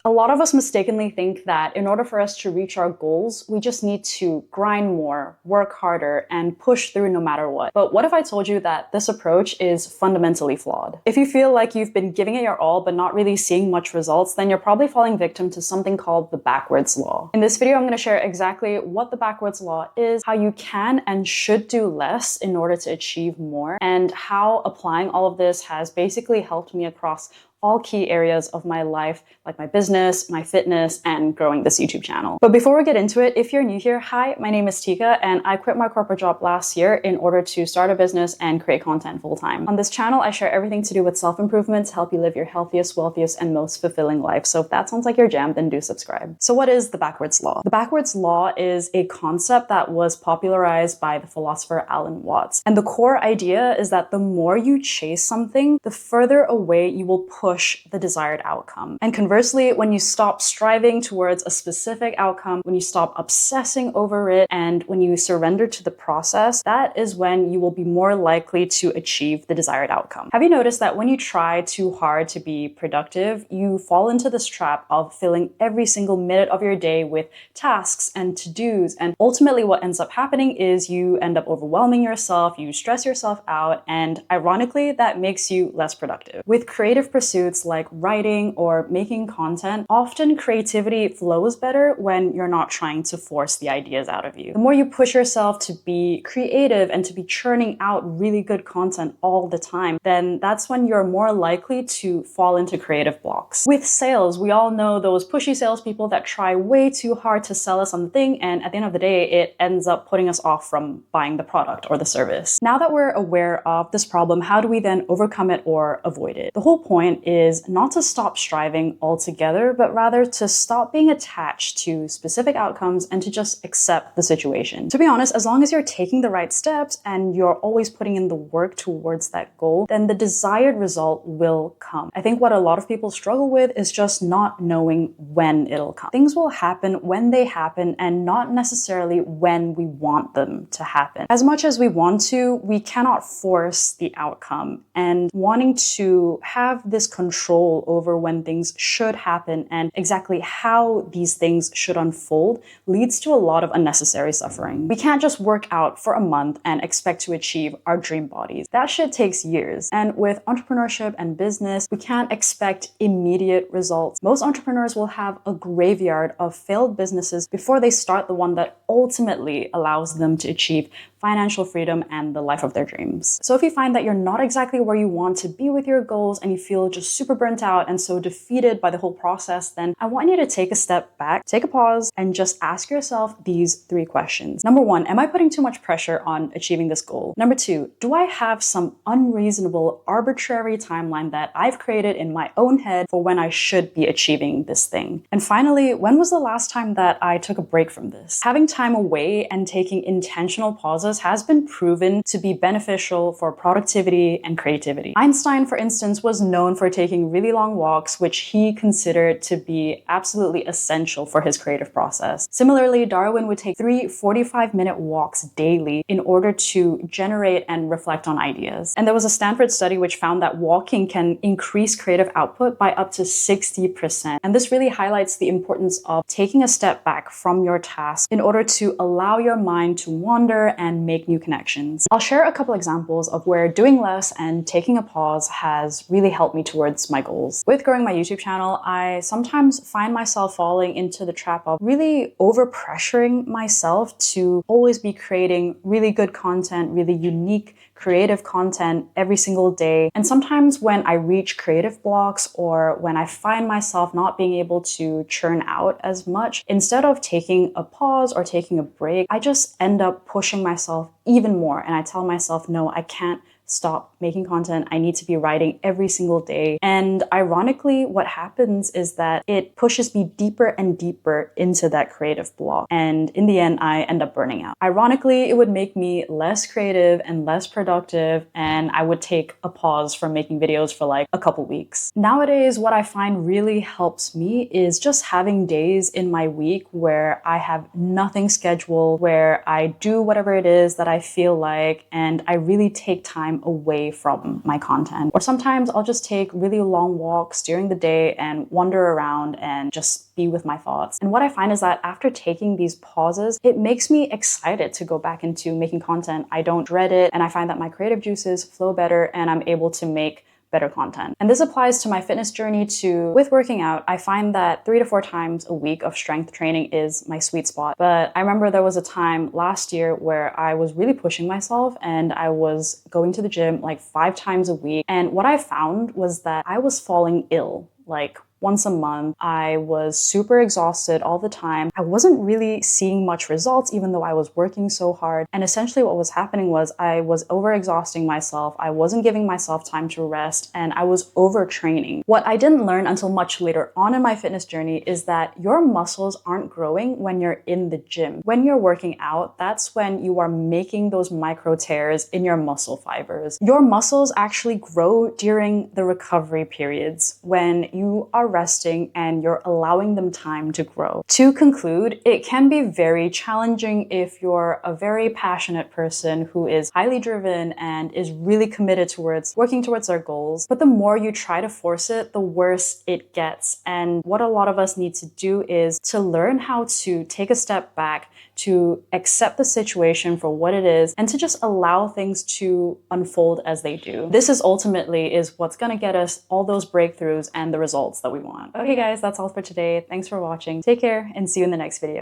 A lot of us mistakenly think that in order for us to reach our goals, we just need to grind more, work harder, and push through no matter what. But what if I told you that this approach is fundamentally flawed? If you feel like you've been giving it your all but not really seeing much results, then you're probably falling victim to something called the backwards law. In this video, I'm going to share exactly what the backwards law is, how you can and should do less in order to achieve more, and how applying all of this has basically helped me across all key areas of my life, like my business, my fitness, and growing this YouTube channel. But before we get into it, if you're new here, hi, my name is Tika, and I quit my corporate job last year in order to start a business and create content full-time. On this channel, I share everything to do with self-improvement to help you live your healthiest, wealthiest, and most fulfilling life. So if that sounds like your jam, then do subscribe. So what is the backwards law? The backwards law is a concept that was popularized by the philosopher Alan Watts. And the core idea is that the more you chase something, the further away you will push the desired outcome. And conversely, when you stop striving towards a specific outcome, when you stop obsessing over it, and when you surrender to the process, that is when you will be more likely to achieve the desired outcome. Have you noticed that when you try too hard to be productive, you fall into this trap of filling every single minute of your day with tasks and to-dos, and ultimately what ends up happening is you end up overwhelming yourself, you stress yourself out, and ironically, that makes you less productive. With creative pursuits like writing or making content, often creativity flows better when you're not trying to force the ideas out of you. The more you push yourself to be creative and to be churning out really good content all the time, then that's when you're more likely to fall into creative blocks. With sales, we all know those pushy salespeople that try way too hard to sell us on the thing, and at the end of the day, it ends up putting us off from buying the product or the service. Now that we're aware of this problem, how do we then overcome it or avoid it? The whole point is not to stop striving altogether, but rather to stop being attached to specific outcomes and to just accept the situation. To be honest, as long as you're taking the right steps and you're always putting in the work towards that goal, then the desired result will come. I think what a lot of people struggle with is just not knowing when it'll come. Things will happen when they happen and not necessarily when we want them to happen. As much as we want to, we cannot force the outcome, and wanting to have this control over when things should happen and exactly how these things should unfold leads to a lot of unnecessary suffering. We can't just work out for a month and expect to achieve our dream bodies. That shit takes years. And with entrepreneurship and business, we can't expect immediate results. Most entrepreneurs will have a graveyard of failed businesses before they start the one that ultimately allows them to achieve financial freedom and the life of their dreams. So if you find that you're not exactly where you want to be with your goals and you feel just super burnt out and so defeated by the whole process, then I want you to take a step back, take a pause, and just ask yourself these 3 questions. Number 1, am I putting too much pressure on achieving this goal? Number 2, do I have some unreasonable, arbitrary timeline that I've created in my own head for when I should be achieving this thing? And finally, when was the last time that I took a break from this? Having time away and taking intentional pauses has been proven to be beneficial for productivity and creativity. Einstein, for instance, was known for taking really long walks, which he considered to be absolutely essential for his creative process. Similarly, Darwin would take 3 45-minute walks daily in order to generate and reflect on ideas. And there was a Stanford study which found that walking can increase creative output by up to 60%. And this really highlights the importance of taking a step back from your task in order to allow your mind to wander and make new connections. I'll share a couple examples of where doing less and taking a pause has really helped me towards my goals. With growing my YouTube channel, I sometimes find myself falling into the trap of really overpressuring myself to always be creating really good content, really unique, creative content every single day. And sometimes when I reach creative blocks or when I find myself not being able to churn out as much, instead of taking a pause or taking a break, I just end up pushing myself even more. And I tell myself, no, I can't stop making content. I need to be writing every single day. And ironically, what happens is that it pushes me deeper and deeper into that creative block. And in the end, I end up burning out. Ironically, it would make me less creative and less productive, and I would take a pause from making videos for like a couple weeks. Nowadays, what I find really helps me is just having days in my week where I have nothing scheduled, where I do whatever it is that I feel like, and I really take time time away from my content. Or sometimes I'll just take really long walks during the day and wander around and just be with my thoughts. And what I find is that after taking these pauses, it makes me excited to go back into making content. I don't dread it, and I find that my creative juices flow better and I'm able to make better content. And this applies to my fitness journey too. With working out, I find that 3 to 4 times a week of strength training is my sweet spot. But I remember there was a time last year where I was really pushing myself and I was going to the gym like 5 times a week. And what I found was that I was falling ill, like once a month. I was super exhausted all the time. I wasn't really seeing much results even though I was working so hard. And essentially what was happening was I was overexhausting myself. I wasn't giving myself time to rest and I was overtraining. What I didn't learn until much later on in my fitness journey is that your muscles aren't growing when you're in the gym. When you're working out, that's when you are making those micro tears in your muscle fibers. Your muscles actually grow during the recovery periods when you are resting and you're allowing them time to grow. To conclude, it can be very challenging if you're a very passionate person who is highly driven and is really committed towards working towards their goals. But the more you try to force it, the worse it gets. And what a lot of us need to do is to learn how to take a step back, to accept the situation for what it is, and to just allow things to unfold as they do. This is ultimately what's gonna get us all those breakthroughs and the results that we want. Okay guys, that's all for today. Thanks for watching. Take care and see you in the next video.